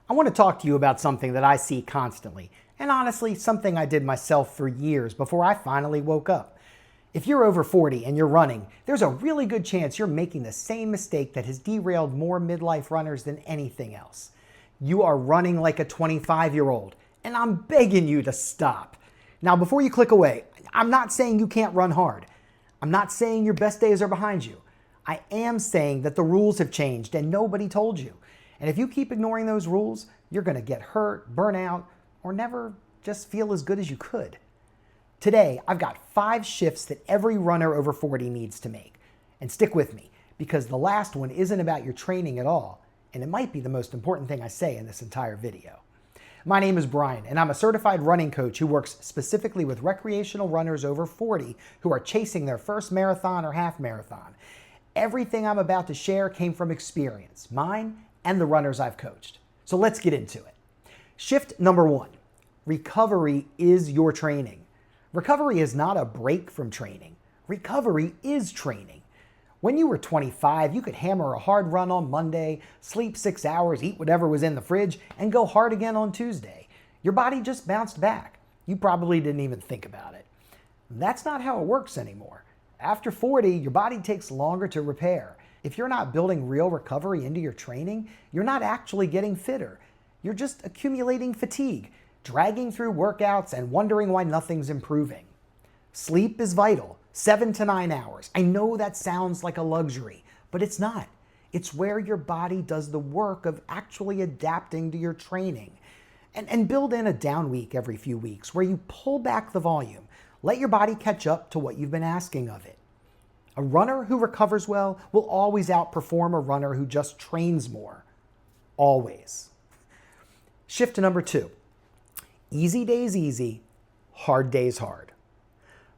I want to talk to you about something that I see constantly, and honestly, something I did myself for years before I finally woke up. If you're over 40 and you're running, there's a really good chance you're making the same mistake that has derailed more midlife runners than anything else. You are running like a 25-year-old, and I'm begging you to stop. Now, before you click away, I'm not saying you can't run hard. I'm not saying your best days are behind you. I am saying that the rules have changed and nobody told you. And if you keep ignoring those rules, you're going to get hurt, burn out, or never just feel as good as you could. Today, I've got 5 shifts that every runner over 40 needs to make. And stick with me, because the last one isn't about your training at all, and it might be the most important thing I say in this entire video. My name is Brian, and I'm a certified running coach who works specifically with recreational runners over 40 who are chasing their first marathon or half marathon. Everything I'm about to share came from experience, mine and the runners I've coached. So let's get into it. Shift number 1, recovery is your training. Recovery is not a break from training. Recovery is training. When you were 25, you could hammer a hard run on Monday, sleep 6 hours, eat whatever was in the fridge, and go hard again on Tuesday. Your body just bounced back. You probably didn't even think about it. That's not how it works anymore. After 40, your body takes longer to repair. If you're not building real recovery into your training, you're not actually getting fitter. You're just accumulating fatigue, dragging through workouts and wondering why nothing's improving. Sleep is vital, 7 to 9 hours. I know that sounds like a luxury, but it's not. It's where your body does the work of actually adapting to your training. And build in a down week every few weeks where you pull back the volume. Let your body catch up to what you've been asking of it. A runner who recovers well will always outperform a runner who just trains more. Always. Shift to number 2. Easy days easy, hard days hard.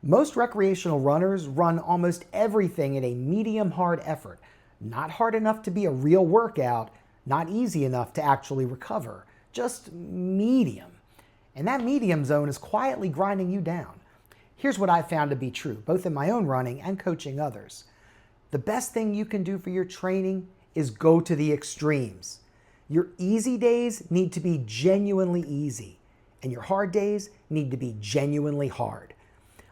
Most recreational runners run almost everything at a medium hard effort. Not hard enough to be a real workout, not easy enough to actually recover. Just medium. And that medium zone is quietly grinding you down. Here's what I've found to be true, both in my own running and coaching others. The best thing you can do for your training is go to the extremes. Your easy days need to be genuinely easy, and your hard days need to be genuinely hard.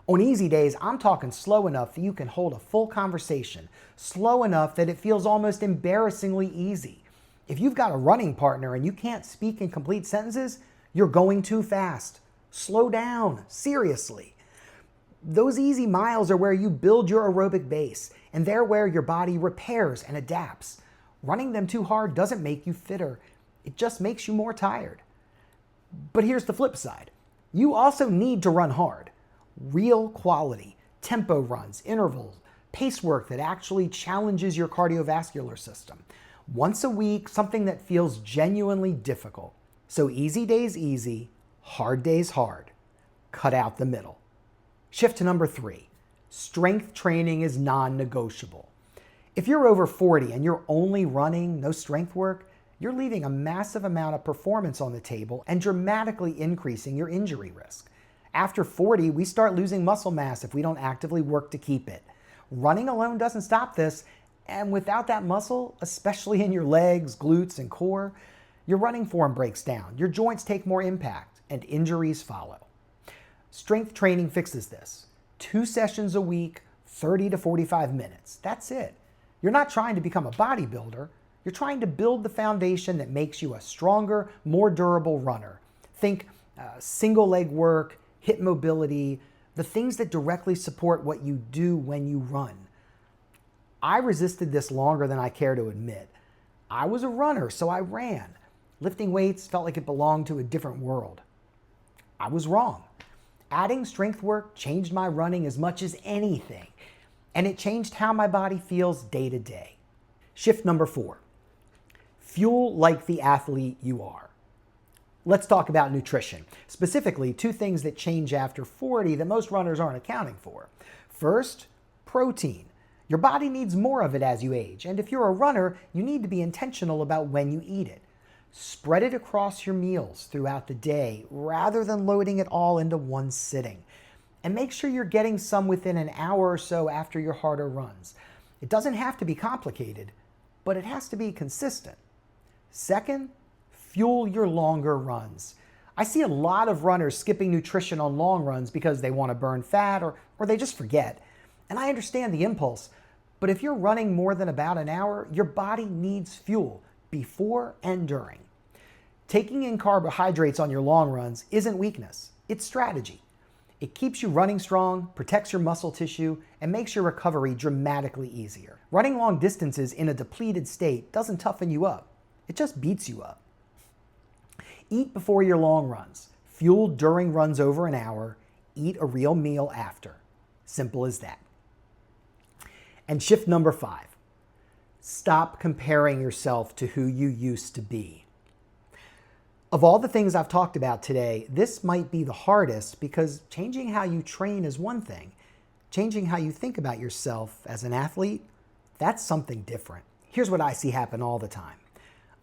On easy days, I'm talking slow enough that you can hold a full conversation, slow enough that it feels almost embarrassingly easy. If you've got a running partner and you can't speak in complete sentences, you're going too fast. Slow down, seriously. Those easy miles are where you build your aerobic base, and they're where your body repairs and adapts. Running them too hard doesn't make you fitter. It just makes you more tired. But here's the flip side. You also need to run hard. Real quality, tempo runs, intervals, pace work that actually challenges your cardiovascular system. Once a week, something that feels genuinely difficult. So easy days easy, hard days hard. Cut out the middle. Shift to number 3. Strength training is non-negotiable. If you're over 40 and you're only running, no strength work, you're leaving a massive amount of performance on the table and dramatically increasing your injury risk. After 40, we start losing muscle mass if we don't actively work to keep it. Running alone doesn't stop this, and without that muscle, especially in your legs, glutes, and core, your running form breaks down, your joints take more impact, and injuries follow. Strength training fixes this. 2 sessions a week, 30 to 45 minutes. That's it. You're not trying to become a bodybuilder. You're trying to build the foundation that makes you a stronger, more durable runner. Think single leg work, hip mobility, the things that directly support what you do when you run. I resisted this longer than I care to admit. I was a runner, so I ran. Lifting weights felt like it belonged to a different world. I was wrong. Adding strength work changed my running as much as anything, and it changed how my body feels day to day. Shift number 4. Fuel like the athlete you are. Let's talk about nutrition. Specifically, 2 things that change after 40 that most runners aren't accounting for. First, protein. Your body needs more of it as you age, and if you're a runner, you need to be intentional about when you eat it. Spread it across your meals throughout the day rather than loading it all into one sitting. And make sure you're getting some within an hour or so after your harder runs. It doesn't have to be complicated, but it has to be consistent. Second, fuel your longer runs. I see a lot of runners skipping nutrition on long runs because they want to burn fat or they just forget. And I understand the impulse, but if you're running more than about an hour, your body needs fuel before and during. Taking in carbohydrates on your long runs isn't weakness, it's strategy. It keeps you running strong, protects your muscle tissue, and makes your recovery dramatically easier. Running long distances in a depleted state doesn't toughen you up, it just beats you up. Eat before your long runs, fuel during runs over an hour, eat a real meal after. Simple as that. And shift number 5, stop comparing yourself to who you used to be. Of all the things I've talked about today, this might be the hardest because changing how you train is one thing. Changing how you think about yourself as an athlete, that's something different. Here's what I see happen all the time.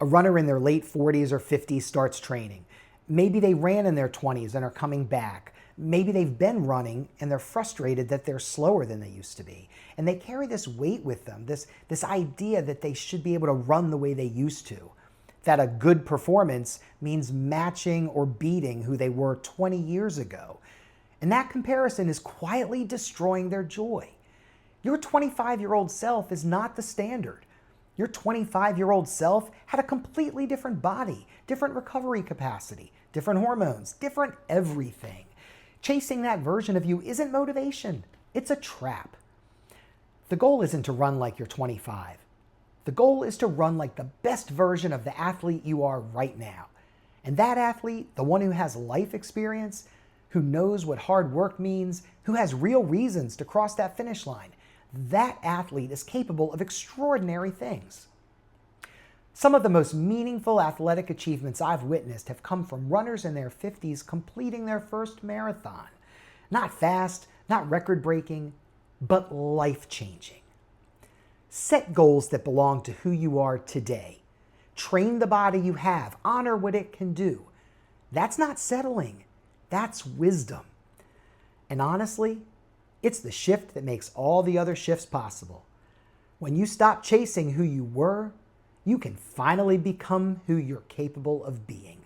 A runner in their late 40s or 50s starts training. Maybe they ran in their 20s and are coming back. Maybe they've been running and they're frustrated that they're slower than they used to be. And they carry this weight with them, this idea that they should be able to run the way they used to. That a good performance means matching or beating who they were 20 years ago. And that comparison is quietly destroying their joy. Your 25-year-old self is not the standard. Your 25-year-old self had a completely different body, different recovery capacity, different hormones, different everything. Chasing that version of you isn't motivation, it's a trap. The goal isn't to run like you're 25. The goal is to run like the best version of the athlete you are right now. And that athlete, the one who has life experience, who knows what hard work means, who has real reasons to cross that finish line, that athlete is capable of extraordinary things. Some of the most meaningful athletic achievements I've witnessed have come from runners in their 50s completing their first marathon. Not fast, not record-breaking, but life-changing. Set goals that belong to who you are today. Train the body you have. Honor what it can do. That's not settling. That's wisdom. And honestly, it's the shift that makes all the other shifts possible. When you stop chasing who you were, you can finally become who you're capable of being.